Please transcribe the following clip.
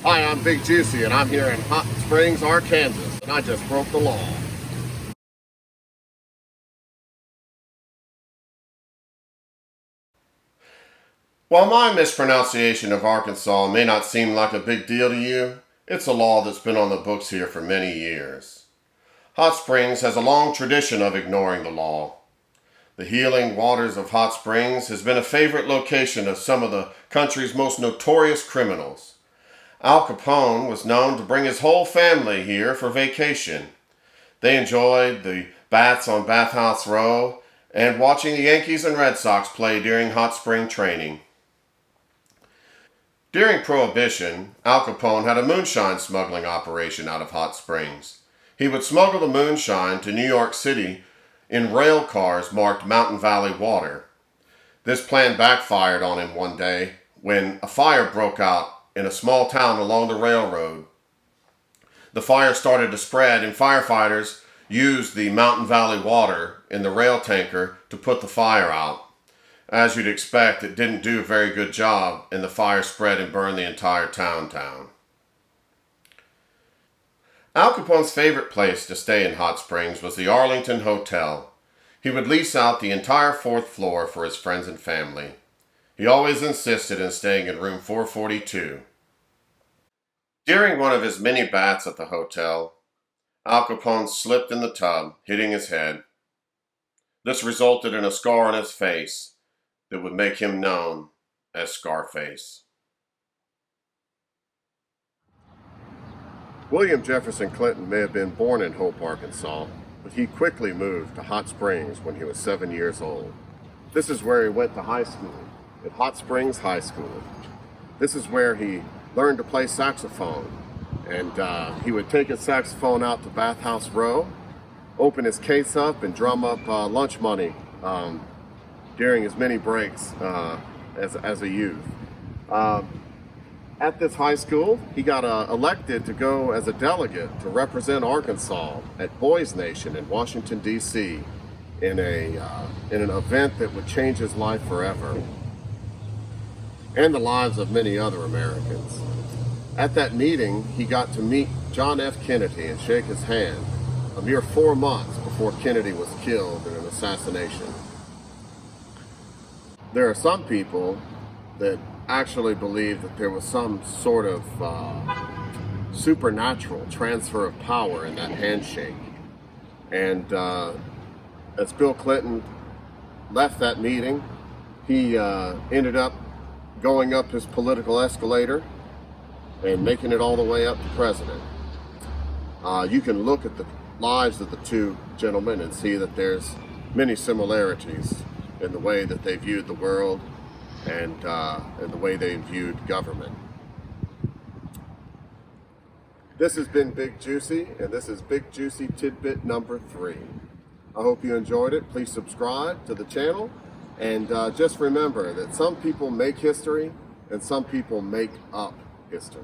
Hi, I'm Big Juicy, and I'm here in Hot Springs, Arkansas, and I just broke the law. While my mispronunciation of Arkansas may not seem like a big deal to you, it's a law that's been on the books here for many years. Hot Springs has a long tradition of ignoring the law. The healing waters of Hot Springs has been a favorite location of some of the country's most notorious criminals. Al Capone was known to bring his whole family here for vacation. They enjoyed the bats on Bathhouse Row and watching the Yankees and Red Sox play during hot spring training. During Prohibition, Al Capone had a moonshine smuggling operation out of Hot Springs. He would smuggle the moonshine to New York City in rail cars marked Mountain Valley Water. This plan backfired on him one day when a fire broke out in a small town along the railroad. The fire started to spread, and firefighters used the Mountain Valley Water in the rail tanker to put the fire out. As you'd expect, it didn't do a very good job, and the fire spread and burned the entire town down. Al Capone's favorite place to stay in Hot Springs was the Arlington Hotel. He would lease out the entire fourth floor for his friends and family. He always insisted in staying in room 442. During one of his many bats at the hotel, Al Capone slipped in the tub, hitting his head. This resulted in a scar on his face that would make him known as Scarface. William Jefferson Clinton may have been born in Hope, Arkansas, but he quickly moved to Hot Springs when he was 7 years old. This is where he went to high school, at Hot Springs High School. This is where he learned to play saxophone, and he would take his saxophone out to Bathhouse Row, open his case up, and drum up lunch money during his many breaks as a youth. At this high school, he got elected to go as a delegate to represent Arkansas at Boys Nation in Washington, D.C. in an event that would change his life forever and the lives of many other Americans. At that meeting, he got to meet John F. Kennedy and shake his hand a mere 4 months before Kennedy was killed in an assassination. There are some people that actually believe that there was some sort of supernatural transfer of power in that handshake. And as Bill Clinton left that meeting, he ended up going up his political escalator and making it all the way up to president. You can look at the lives of the two gentlemen and see that there's many similarities in the way that they viewed the world and the way they viewed government. This has been Big Juicy, and this is Big Juicy Tidbit number 3. I hope you enjoyed it. Please subscribe to the channel, and just remember that some people make history and some people make up history.